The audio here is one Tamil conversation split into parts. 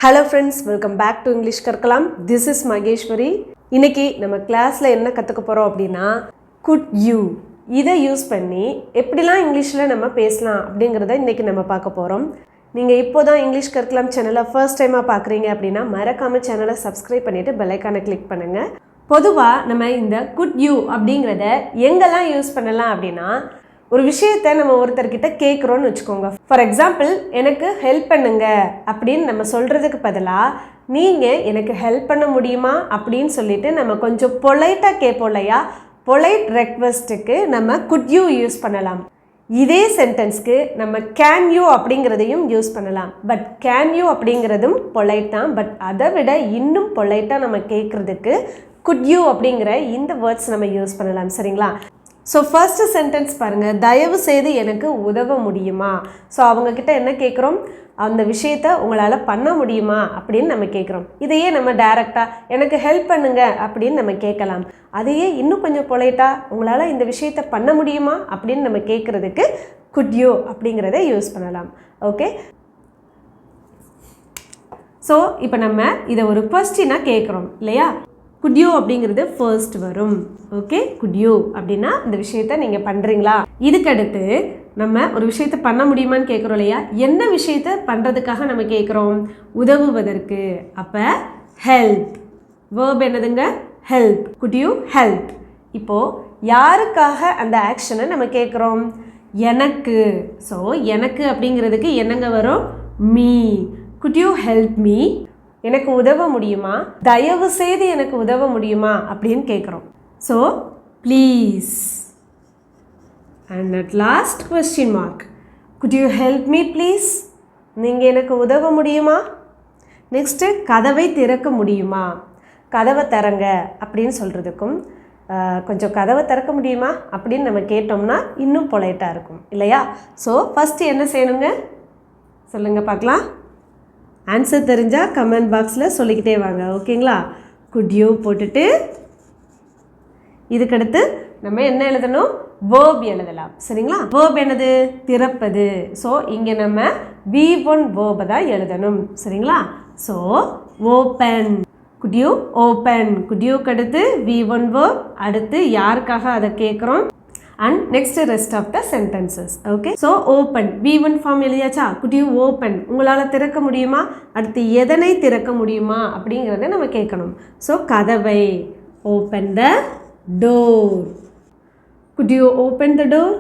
Hello friends, welcome back to English Karkalam. This is Mageshwari. இன்னைக்கு நம்ம கிளாஸ்ல என்ன கத்துக்க போறோம் அப்படினா could you இதை யூஸ் பண்ணி எப்படிலாம் இங்கிலீஷ்ல நம்ம பேசலாம் அப்படிங்கறதை இன்னைக்கு நம்ம பார்க்க போறோம். நீங்க இப்போதான் இங்கிலீஷ் கர்க்கலம் சேனலை ஃபர்ஸ்ட் டைமா பார்க்கறீங்க அப்படினா மறக்காம சேனலை சப்ஸ்கிரைப் பண்ணிட்டு பெல் ஐகானை கிளிக் பண்ணுங்க. பொதுவா நம்ம இந்த could you அப்படிங்கறத எங்கெல்லாம் யூஸ் பண்ணலாம் அப்படினா ஒரு விஷயத்தை நம்ம ஒருத்தர்கிட்ட கேட்குறோன்னு வச்சுக்கோங்க. ஃபார் எக்ஸாம்பிள், எனக்கு ஹெல்ப் பண்ணுங்க அப்படின்னு நம்ம சொல்கிறதுக்கு பதிலாக நீங்கள் எனக்கு ஹெல்ப் பண்ண முடியுமா அப்படின்னு சொல்லிட்டு நம்ம கொஞ்சம் பொலைட்டாக கேட்போம் இல்லையா, பொலைட் ரெக்வெஸ்ட்டுக்கு நம்ம குட் யூ யூஸ் பண்ணலாம். இதே சென்டென்ஸ்க்கு நம்ம கேன் யூ அப்படிங்கிறதையும் யூஸ் பண்ணலாம். பட் கேன் யூ அப்படிங்கிறதும் பொலைட் தான். பட் அதை விட இன்னும் பொலைட்டாக நம்ம கேட்குறதுக்கு குட் யூ அப்படிங்கிற இந்த வேர்ட்ஸ் நம்ம யூஸ் பண்ணலாம். சரிங்களா? ஸோ ஃபர்ஸ்ட் சென்டென்ஸ் பாருங்கள், தயவு செய்து எனக்கு உதவ முடியுமா. ஸோ அவங்கக்கிட்ட என்ன கேட்குறோம், அந்த விஷயத்தை உங்களால் பண்ண முடியுமா அப்படின்னு நம்ம கேட்குறோம். இதையே நம்ம டைரெக்டாக எனக்கு ஹெல்ப் பண்ணுங்க அப்படின்னு நம்ம கேட்கலாம். அதையே இன்னும் கொஞ்சம் பொலைட்டாக உங்களால் இந்த விஷயத்தை பண்ண முடியுமா அப்படின்னு நம்ம கேட்குறதுக்கு குட் யூ அப்படிங்கிறத யூஸ் பண்ணலாம். ஓகே, ஸோ இப்போ நம்ம இதை ஒரு கொஸ்டினாக கேட்குறோம் இல்லையா. குட் யூ அப்படிங்கிறது ஃபர்ஸ்ட் வரும். ஓகே, குட் யூ அப்படின்னா இந்த விஷயத்த நீங்கள் பண்ணுறீங்களா. இதுக்கடுத்து நம்ம ஒரு விஷயத்த பண்ண முடியுமான்னு கேட்குறோம் இல்லையா. என்ன விஷயத்த பண்ணுறதுக்காக நம்ம கேட்குறோம், உதவுவதற்கு. அப்போ ஹெல்ப், வேர்ப் என்னதுங்க, ஹெல்ப். Good you help. இப்போது யாருக்காக அந்த ஆக்ஷனை நம்ம கேட்குறோம், எனக்கு. ஸோ எனக்கு அப்படிங்கிறதுக்கு என்னங்க வரும், me. Good you help me, எனக்கு உதவ முடியுமா, தயவு செய்து எனக்கு உதவ முடியுமா அப்படின்னு கேட்குறோம். So please. And at last question mark, good you help me please, நீங்கள் எனக்கு உதவ முடியுமா. நெக்ஸ்ட்டு கதவை திறக்க முடியுமா, கதவை திறங்க அப்படின்னு சொல்கிறதுக்கும் கொஞ்சம் கதவை திறக்க முடியுமா அப்படின்னு நம்ம கேட்டோம்னா இன்னும் பொலைட்டாக இருக்கும் இல்லையா. ஸோ ஃபஸ்ட்டு என்ன செய்யணுங்க சொல்லுங்கள் பார்க்கலாம். ஆன்சர் தெரிஞ்சால் கமெண்ட் பாக்ஸில் சொல்லிக்கிட்டே வாங்க. ஓகேங்களா. குட் யூ போட்டுட்டு இதுக்கடுத்து நம்ம என்ன எழுதணும், வேர்ப் எழுதலாம். சரிங்களா. வேர்ப் என்னது, திறப்பது. ஸோ இங்கே நம்ம V1 வேர்பை தான் எழுதணும். சரிங்களா. So open, could you open. Could யூக்கு அடுத்து V1 வேர்ப், அடுத்து யாருக்காக அதை கேட்குறோம், and next rest of the sentences. Okay, so open, V1 form எழுதியாச்சா. குட் யூ ஓப்பன், உங்களால் திறக்க முடியுமா, அடுத்து எதனை திறக்க முடியுமா அப்படிங்கிறத நம்ம கேட்கணும். ஸோ கதவை, open the door. Good you open the door,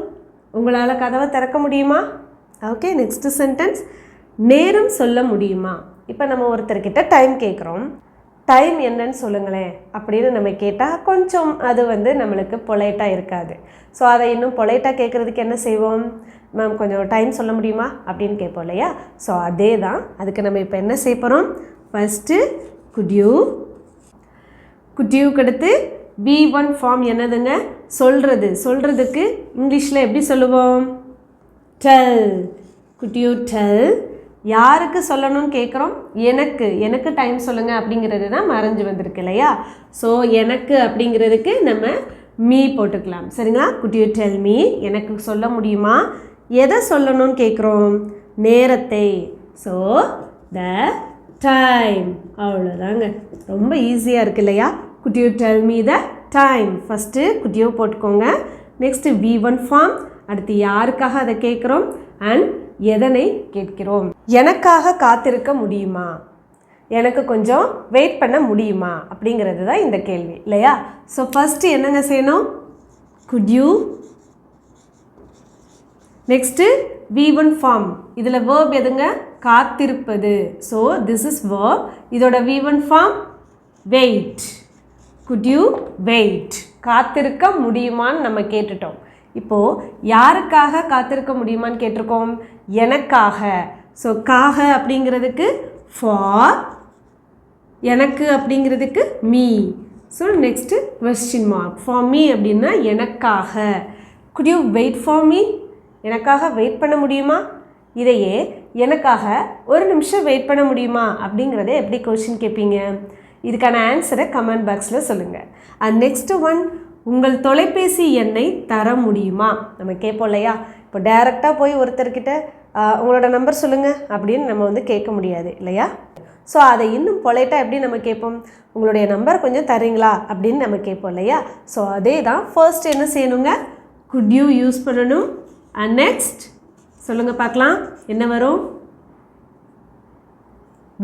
உங்களால் கதவை திறக்க முடியுமா. ஓகே, நெக்ஸ்ட் சென்டென்ஸ், நேரம் சொல்ல முடியுமா. இப்போ நம்ம ஒருத்தர்கிட்ட டைம் கேட்குறோம், டைம் என்னன்னு சொல்லுங்களேன் அப்படின்னு நம்ம கேட்டால் கொஞ்சம் அது நம்மளுக்கு பொலைட்டாக இருக்காது. ஸோ அதை இன்னும் பொலைட்டாக கேட்குறதுக்கு என்ன செய்வோம், மேம் கொஞ்சம் டைம் சொல்ல முடியுமா அப்படின்னு கேட்போம் இல்லையா. ஸோ அதே தான், அதுக்கு நம்ம இப்போ என்ன செய்ய போகிறோம், ஃபஸ்ட்டு குட் யூ, குட் யூக்கு அடுத்து V1 ஃபார்ம் என்னதுங்க, சொல்கிறது. சொல்கிறதுக்கு இங்கிலீஷில் எப்படி சொல்லுவோம், டெல். குட் யூ டெல், யாருக்கு சொல்லணும்னு கேட்குறோம், எனக்கு. எனக்கு டைம் சொல்லுங்கள் அப்படிங்கிறது தான் மறைஞ்சு வந்திருக்கு இல்லையா. ஸோ எனக்கு அப்படிங்கிறதுக்கு நம்ம மீ போட்டுக்கலாம். சரிங்களா. குட் யூ டெல் மீ, எனக்கு சொல்ல முடியுமா, எதை சொல்லணும்னு கேட்குறோம், நேரத்தை. So the time. அவ்வளோதாங்க, ரொம்ப ஈஸியாக இருக்குது இல்லையா. Good you tell me the time. First good you போட்டுக்கோங்க, நெக்ஸ்ட்டு V1 ஃபார்ம், அடுத்து யாருக்காக அதை கேட்குறோம் அண்ட் எதனை கேட்கிறோம். எனக்காக காத்திருக்க முடியுமா, எனக்கு கொஞ்சம் வெயிட் பண்ண முடியுமா அப்படிங்கிறது தான் இந்த கேள்வி இல்லையா. ஸோ ஃபஸ்ட்டு என்னங்க செய்யணும், could you, next V1 form, இதில் வேர்ப் எதுங்க, காத்திருப்பது. ஸோ திஸ் இஸ் வேர்ப், இதோட V1 form wait. Could you wait, காத்திருக்க முடியுமான்னு நம்ம கேட்டுட்டோம். இப்போது யாருக்காக காத்திருக்க முடியுமான்னு கேட்டிருக்கோம், எனக்காக. ஸோ காக அப்படிங்கிறதுக்கு ஃபார், எனக்கு அப்படிங்கிறதுக்கு me. So next question mark, for me அப்படின்னா எனக்காக. Could you wait for me, எனக்காக வெயிட் பண்ண முடியுமா. இதையே எனக்காக ஒரு நிமிஷம் வெயிட் பண்ண முடியுமா அப்படிங்கிறத எப்படி கொஸ்டின் கேட்பீங்க, இதுக்கான ஆன்சரை கமெண்ட் பாக்ஸில் சொல்லுங்கள். அண்ட் நெக்ஸ்ட் ஒன், உங்கள் தொலைபேசி எண்ணை தர முடியுமா நம்ம கேட்போம் இல்லையா. இப்போ டைரெக்டாக போய் ஒருத்தர்கிட்ட உங்களோட நம்பர் சொல்லுங்கள் அப்படின்னு நம்ம கேட்க முடியாது இல்லையா. ஸோ அதை இன்னும் பொலைட்டாக எப்படி நம்ம கேட்போம், உங்களுடைய நம்பர் கொஞ்சம் தரீங்களா அப்படின்னு நம்ம கேட்போம் இல்லையா. ஸோ அதே தான் ஃபர்ஸ்ட் என்ன செய்யணுங்க, குட் யூ யூஸ் பண்ணணும். அண்ட் நெக்ஸ்ட் சொல்லுங்கள் பார்க்கலாம் என்ன வரும்,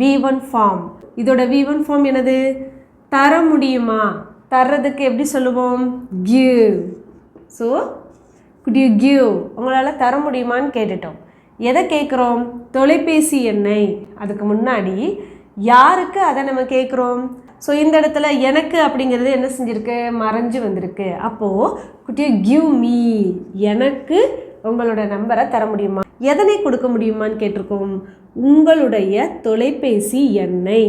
V1 ஃபார்ம். இதோட V1 ஃபார்ம் என்னது, தர முடியுமா, தர்றதுக்கு எப்படி சொல்லுவோம், give. So could you give, உங்களால் தர முடியுமான்னு கேட்டுட்டோம். எதை கேட்குறோம், தொலைபேசி எண்ணை. அதுக்கு முன்னாடி யாருக்கு அதை நம்ம கேட்குறோம். ஸோ இந்த இடத்துல எனக்கு அப்படிங்கிறது என்ன செஞ்சுருக்கு, மறைஞ்சு வந்திருக்கு. அப்போது could you give me, எனக்கு உங்களோட நம்பரை தர முடியுமா, எதனை கொடுக்க முடியுமான்னு கேட்டிருக்கோம், உங்களுடைய தொலைபேசி எண்ணை.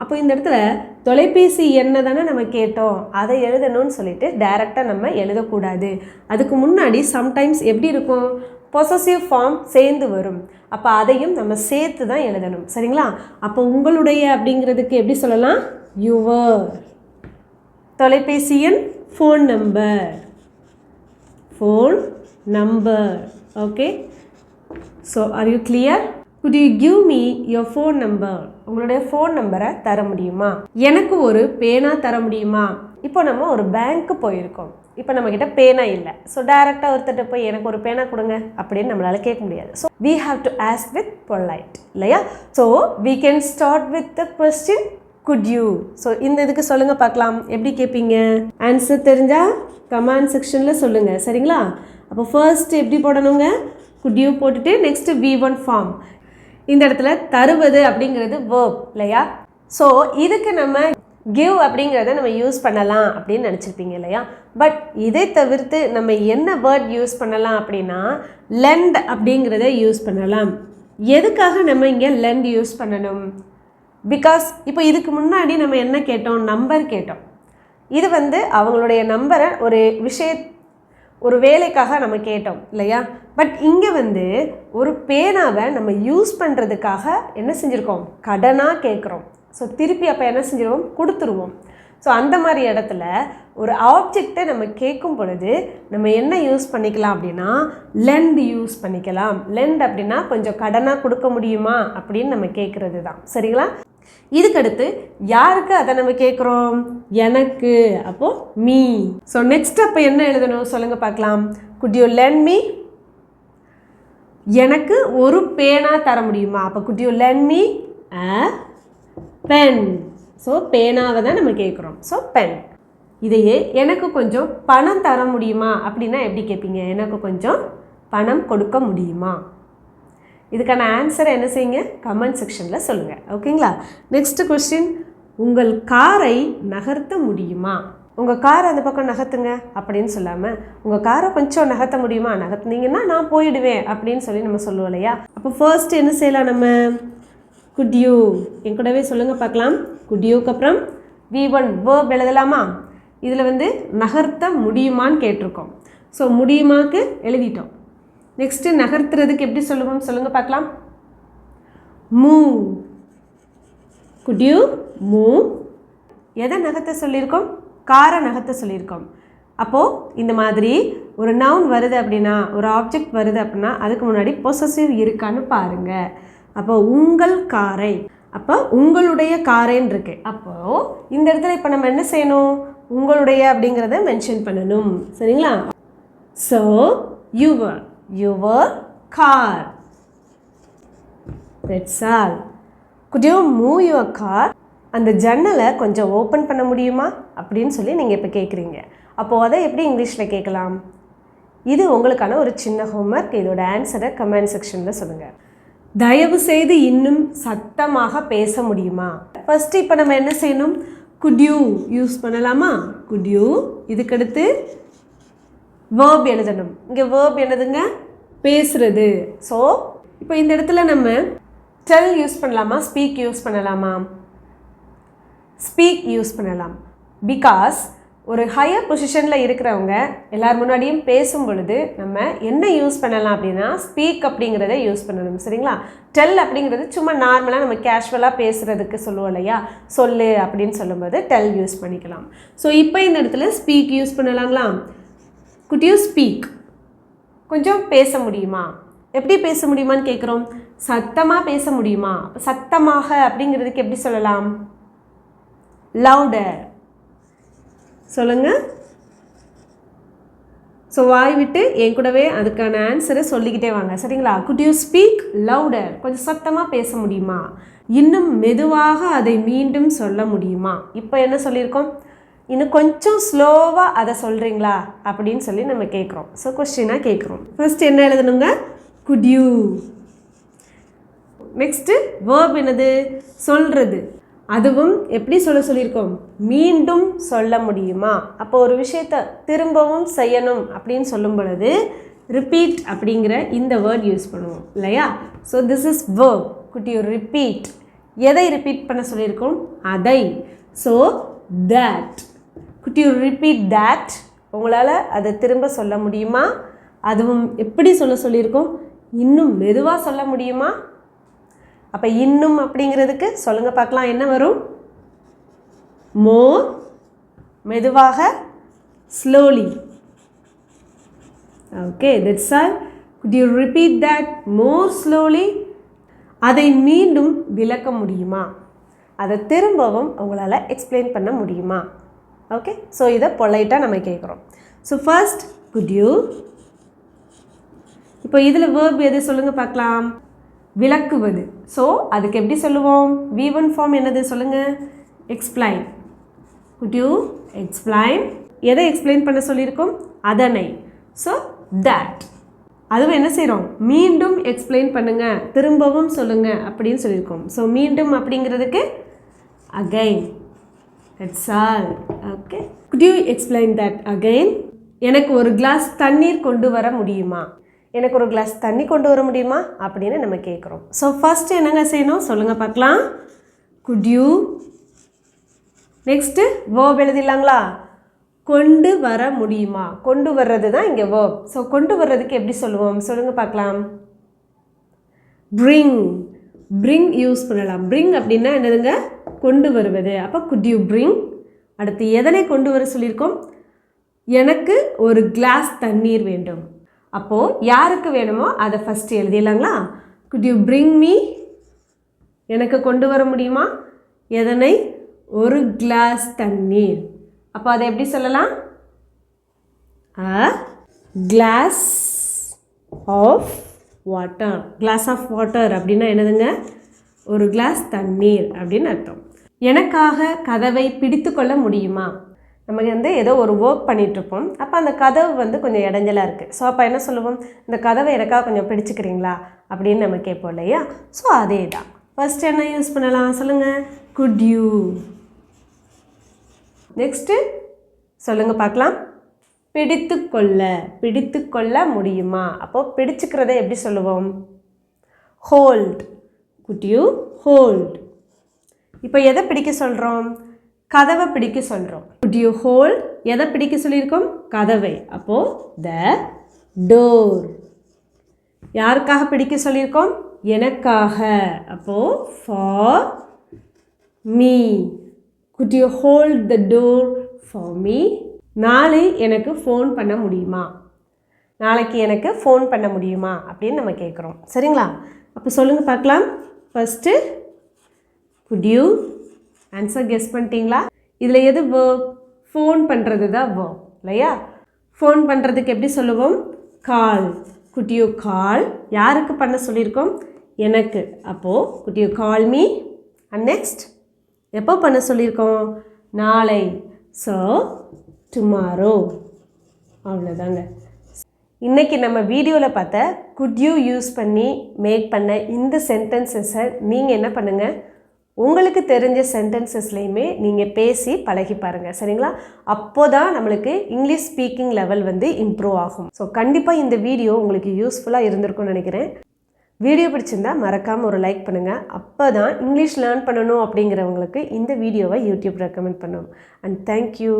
அப்போ இந்த இடத்துல தொலைபேசி எண்ணை தானே நம்ம கேட்டோம், அதை எழுதணும்னு சொல்லிட்டு டைரெக்டாக நம்ம எழுதக்கூடாது. அதுக்கு முன்னாடி சம்டைம்ஸ் எப்படி இருக்கும், பொசசிவ் ஃபார்ம் சேர்ந்து வரும். அப்போ அதையும் நம்ம சேர்த்து தான் எழுதணும். சரிங்களா. அப்போ உங்களுடைய அப்படிங்கிறதுக்கு எப்படி சொல்லலாம், யுவர். தொலைபேசி எண் phone number, phone number. Okay. So are you clear? could you give me your phone number, உங்களுடைய ஃபோன் நம்பரை தர முடியுமா, எனக்கு ஒரு பேனா தர முடியுமா. இப்போ நம்ம ஒரு பேங்க்கு போயிருக்கோம், இப்போ நம்மக்கிட்ட பேனா இல்லை. ஸோ டைரெக்டாக ஒருத்தட்ட போய் எனக்கு ஒரு பேனா கொடுங்க அப்படின்னு நம்மளால் கேட்க முடியாது. So we have to ask with polite இல்லையா. So we can start with the question could you. So இந்த இதுக்கு சொல்லுங்கள் பார்க்கலாம் எப்படி கேட்பீங்க. ஆன்சர் தெரிஞ்சால் கமெண்ட் செக்ஷனில் சொல்லுங்கள். சரிங்களா. அப்போ ஃபர்ஸ்ட் எப்படி போடணுங்க, could you போட்டுட்டு நெக்ஸ்ட்டு V1 ஃபார்ம். இந்த இடத்துல தருவது அப்படிங்கிறது verb இல்லையா. ஸோ இதுக்கு நம்ம give அப்படிங்கிறத நம்ம யூஸ் பண்ணலாம் அப்படின்னு நினச்சிருப்பீங்க இல்லையா. பட் இதை தவிர்த்து நம்ம என்ன வேர்ட் யூஸ் பண்ணலாம் அப்படின்னா lend அப்படிங்கிறத யூஸ் பண்ணலாம். எதுக்காக நம்ம இங்கே lend யூஸ் பண்ணணும், பிகாஸ் இப்போ இதுக்கு முன்னாடி நம்ம என்ன கேட்டோம், நம்பர் கேட்டோம். இது அவங்களுடைய நம்பரை ஒரு வேலைக்காக நம்ம கேட்டோம் இல்லையா. பட் இங்கே ஒரு பேனாவை நம்ம யூஸ் பண்ணுறதுக்காக என்ன செஞ்சுருக்கோம், கடனாக கேட்குறோம். ஸோ திருப்பி அப்போ என்ன செஞ்சிருவோம், கொடுத்துருவோம். ஸோ அந்த மாதிரி இடத்துல ஒரு ஆப்ஜெக்டை நம்ம கேட்கும் பொழுது நம்ம என்ன யூஸ் பண்ணிக்கலாம் அப்படின்னா lend யூஸ் பண்ணிக்கலாம். lend அப்படின்னா கொஞ்சம் கடனாக கொடுக்க முடியுமா அப்படின்னு நம்ம கேட்குறது தான். சரிங்களா. இதுக்கடுத்து யாருக்கு அதை நம்ம கேட்குறோம், எனக்கு. அப்போது மீ. ஸோ நெக்ஸ்ட் அப்போ என்ன எழுதணும் சொல்லுங்கள் பார்க்கலாம். could you lend me, எனக்கு ஒரு பேனா தர முடியுமா. அப்போ could you lend me a pen. So பேனாவை தான் நம்ம கேட்குறோம். So pen. இதையே எனக்கு கொஞ்சம் பணம் தர முடியுமா அப்படின்னா எப்படி கேட்பீங்க, எனக்கு கொஞ்சம் பணம் கொடுக்க முடியுமா. இதுக்கான ஆன்சரை என்ன செய்யுங்க, கமெண்ட் செக்ஷனில் சொல்லுங்கள். ஓகேங்களா. நெக்ஸ்ட் கொஸ்டின், உங்கள் காரை நகர்த்த முடியுமா. உங்கள் காரை அந்த பக்கம் நகர்த்துங்க அப்படின்னு சொல்லாமல் உங்கள் காரை கொஞ்சம் நகர்த்த முடியுமா, நகர்த்துனீங்கன்னா நான் போயிடுவேன் அப்படின்னு சொல்லி நம்ம சொல்லுவோம் இல்லையா. அப்போ ஃபர்ஸ்ட் என்ன செய்யலாம் நம்ம, could you. என் கூடவே சொல்லுங்கள் பார்க்கலாம். could youக்கு அப்புறம் V1 verb எழுதலாமா. இதில் நகர்த்த முடியுமான்னு கேட்டிருக்கோம். ஸோ முடியுமாக்கு எழுதிட்டோம். நெக்ஸ்ட்டு நகர்த்துறதுக்கு எப்படி சொல்லுவோம் சொல்லுங்கள் பார்க்கலாம். மூவ். could you move. எதை நகர்த்த சொல்லியிருக்கோம், காரை நகர்த்த சொல்லியிருக்கோம். அப்போது இந்த மாதிரி ஒரு நவுன் வருது அப்படின்னா, ஒரு ஆப்ஜெக்ட் வருது அப்படின்னா அதுக்கு முன்னாடி பொசசிவ் இருக்கான்னு பாருங்கள். அப்போ உங்கள் காரை, அப்போ உங்களுடைய காரைன்னு இருக்கு. அப்போது இந்த இடத்துல இப்போ நம்ம என்ன செய்யணும், உங்களுடைய அப்படிங்கிறத மென்ஷன் பண்ணணும். சரிங்களா. So your car. That's all. Could you move your car. அந்த ஜன்னலை கொஞ்சம் ஓப்பன் பண்ண முடியுமா அப்படின்னு சொல்லி நீங்கள் இப்போ கேட்குறீங்க. அப்போது அதை எப்படி இங்கிலீஷில் கேட்கலாம். இது உங்களுக்கான ஒரு சின்ன ஹோம்ஒர்க். இதோட ஆன்சரை கமெண்ட் செக்ஷனில் சொல்லுங்கள். தயவு செய்து இன்னும் சத்தமாக பேச முடியுமா. ஃபஸ்ட்டு இப்போ நம்ம என்ன செய்யணும், could you யூஸ் பண்ணலாமா. could you. இதுக்கடுத்து verb எழுதணும். இங்கே verb என்னதுங்க, பேசுறது. ஸோ இப்போ இந்த இடத்துல நம்ம tell யூஸ் பண்ணலாமா, speak யூஸ் பண்ணலாமா. ஸ்பீக் யூஸ் பண்ணலாம். பிகாஸ் ஒரு ஹையர் பொசிஷனில் இருக்கிறவங்க எல்லார் முன்னாடியும் பேசும் பொழுது நம்ம என்ன யூஸ் பண்ணலாம் அப்படின்னா ஸ்பீக் அப்படிங்கிறத யூஸ் பண்ணணும். சரிங்களா. டெல் அப்படிங்கிறது சும்மா நார்மலாக நம்ம கேஷுவலாக பேசுகிறதுக்கு சொல்லுவோம் இல்லையா, சொல்லு அப்படின்னு சொல்லும்போது டெல் யூஸ் பண்ணிக்கலாம். ஸோ இப்போ இந்த இடத்துல ஸ்பீக் யூஸ் பண்ணலாங்களா. could you speak, கொஞ்சம் பேச முடியுமா. எப்படி பேச முடியுமான்னு கேட்குறோம். சத்தமாக பேச முடியுமா? சத்தமாக அப்படிங்கிறதுக்கு எப்படி சொல்லலாம்? லவுடர். சொல்லுங்கள். ஸோ வாய் விட்டு என் கூடவே அதுக்கான ஆன்சரை சொல்லிக்கிட்டே வாங்க, சரிங்களா? Good you speak louder? கொஞ்சம் சத்தமாக பேச முடியுமா? இன்னும் மெதுவாக அதை மீண்டும் சொல்ல முடியுமா? இப்போ என்ன சொல்லியிருக்கோம்? இன்னும் கொஞ்சம் ஸ்லோவாக அதை சொல்கிறீங்களா அப்படின்னு சொல்லி நம்ம கேட்குறோம். ஸோ கொஸ்டினாக கேட்குறோம். ஃபர்ஸ்ட் என்ன எழுதணுங்க? Could you. நெக்ஸ்ட்டு வேர்ப் என்னது? சொல்கிறது. அதுவும் எப்படி சொல்லியிருக்கோம்? மீண்டும் சொல்ல முடியுமா? அப்போ ஒரு விஷயத்தை திரும்பவும் செய்யணும் அப்படின்னு சொல்லும் பொழுது ரிப்பீட் அப்படிங்கிற இந்த வேர்ட் யூஸ் பண்ணுவோம் இல்லையா? So this is verb. Good you repeat? எதை ரிப்பீட் பண்ண சொல்லியிருக்கோம்? அதை. So that. Good you repeat that? உங்களால் அதை திரும்ப சொல்ல முடியுமா? அதுவும் எப்படி சொல்லியிருக்கோம்? இன்னும் மெதுவாக சொல்ல முடியுமா? அப்போ இன்னும் அப்படிங்கிறதுக்கு சொல்லுங்கள் பார்க்கலாம், என்ன வரும்? மோர். மெதுவாக, slowly. Okay, that's all. Good you repeat that more slowly? அதை மீண்டும் விளக்க முடியுமா? அதை திரும்பவும் உங்களால் எக்ஸ்பிளைன் பண்ண முடியுமா? ஓகே, ஸோ இதை பொலைட்டாக நம்ம கேட்குறோம். So first good you. இப்போ இதில் வேர்ப் எது சொல்லுங்கள் பார்க்கலாம்? விளக்குவது. ஸோ அதுக்கு எப்படி சொல்லுவோம்? V1 ஃபார்ம் என்னது சொல்லுங்கள்? எக்ஸ்பிளைன். Good you explain? எதை எக்ஸ்பிளைன் பண்ண சொல்லியிருக்கோம்? அதனை. So that. அதுவும் என்ன செய்கிறோம்? மீண்டும் எக்ஸ்பிளைன் பண்ணுங்கள், திரும்பவும் சொல்லுங்கள் அப்படின்னு சொல்லியிருக்கோம். ஸோ மீண்டும் அப்படிங்கிறதுக்கு again. That's all. Okay, good you explain that again? எனக்கு ஒரு கிளாஸ் தண்ணீர் கொண்டு வர முடியுமா? எனக்கு ஒரு கிளாஸ் தண்ணி கொண்டு வர முடியுமா அப்படின்னு நம்ம கேட்குறோம். ஸோ ஃபஸ்ட்டு என்னங்க செய்யணும் சொல்லுங்கள் பார்க்கலாம்? Could you. நெக்ஸ்ட்டு வேர்ப் எழுதிடலாங்களா? கொண்டு வர முடியுமா? கொண்டு வர்றது தான் இங்கே வேர்ப். ஸோ கொண்டு வர்றதுக்கு எப்படி சொல்லுவோம் சொல்லுங்கள் பார்க்கலாம்? பிரிங். பிரிங் யூஸ் பண்ணலாம். பிரிங் அப்படின்னா என்னதுங்க? கொண்டு வருவது. அப்போ குட் யூ பிரிங்? அடுத்து எதனை கொண்டு வர சொல்லியிருக்கோம்? எனக்கு ஒரு கிளாஸ் தண்ணீர் வேண்டும். அப்போது யாருக்கு வேணுமோ அதை ஃபஸ்ட்டு எழுதிடலாங்களா? Could you bring me? எனக்கு கொண்டு வர முடியுமா? எதனை? ஒரு கிளாஸ் தண்ணீர். அப்போ அதை எப்படி சொல்லலாம்? A glass of water. Glass of water அப்படின்னா என்னதுங்க? ஒரு கிளாஸ் தண்ணீர் அப்படின்னு அர்த்தம். எனக்காக கதவை பிடித்து கொள்ள முடியுமா? நமக்கு ஏதோ ஒரு ஒர்க் பண்ணிகிட்ருப்போம். அப்போ அந்த கதவு கொஞ்சம் இடைஞ்சலாக இருக்குது. ஸோ அப்போ என்ன சொல்லுவோம்? இந்த கதவை எனக்காக கொஞ்சம் பிடிச்சிக்கிறீங்களா அப்படின்னு நம்ம கேட்போம் இல்லையா? ஸோ அதே தான். ஃபஸ்ட்டு என்ன யூஸ் பண்ணலாம் சொல்லுங்கள்? Good you. நெக்ஸ்ட்டு சொல்லுங்கள் பார்க்கலாம்? பிடித்து கொள்ள. பிடித்து கொள்ள முடியுமா? அப்போது பிடிச்சிக்கிறத எப்படி சொல்லுவோம்? ஹோல்ட். Good you hold? இப்போ எதை பிடிக்க சொல்கிறோம்? கதவை பிடிக்க சொல்கிறோம். Good you hold? எதை பிடிக்க சொல்லியிருக்கோம்? கதவை. அப்போது த டோர். யாருக்காக பிடிக்க சொல்லியிருக்கோம்? எனக்காக. அப்போது for me. Good you hold the door for me? நாளை எனக்கு ஃபோன் பண்ண முடியுமா? நாளைக்கு எனக்கு ஃபோன் பண்ண முடியுமா அப்படின்னு நம்ம கேட்குறோம். சரிங்களா? அப்போ சொல்லுங்கள் பார்க்கலாம். First good you. Answer guess பண்ணிட்டீங்களா? இதில் எது வேர்ப்? ஃபோன் பண்ணுறது தான் வேர்ப் இல்லையா? ஃபோன் பண்ணுறதுக்கு எப்படி சொல்லுவோம்? கால். Could you call? யாருக்கு பண்ண சொல்லியிருக்கோம்? எனக்கு. அப்போது could you call me? And next எப்போ பண்ண சொல்லியிருக்கோம்? நாளை. So tomorrow. அவ்வளோதாங்க. இன்றைக்கி நம்ம வீடியோவில் பார்த்த குட் யூ யூஸ் பண்ணி மேக் பண்ண இந்த சென்டென்சஸை நீங்கள் என்ன பண்ணுங்கள்? உங்களுக்கு தெரிஞ்ச சென்டென்சஸ்லையுமே நீங்கள் பேசி பழகி பாருங்கள். சரிங்களா? அப்போ தான் நம்மளுக்கு இங்கிலீஷ் ஸ்பீக்கிங் லெவல் இம்ப்ரூவ் ஆகும். ஸோ கண்டிப்பாக இந்த வீடியோ உங்களுக்கு யூஸ்ஃபுல்லாக இருந்திருக்கும்னு நினைக்கிறேன். வீடியோ பிடிச்சிருந்தால் மறக்காமல் ஒரு லைக் பண்ணுங்கள். அப்போ தான் இங்கிலீஷ் லேர்ன் பண்ணணும் அப்படிங்கிறவங்களுக்கு இந்த வீடியோவை யூடியூப் ரெக்கமெண்ட் பண்ணும். And thank you.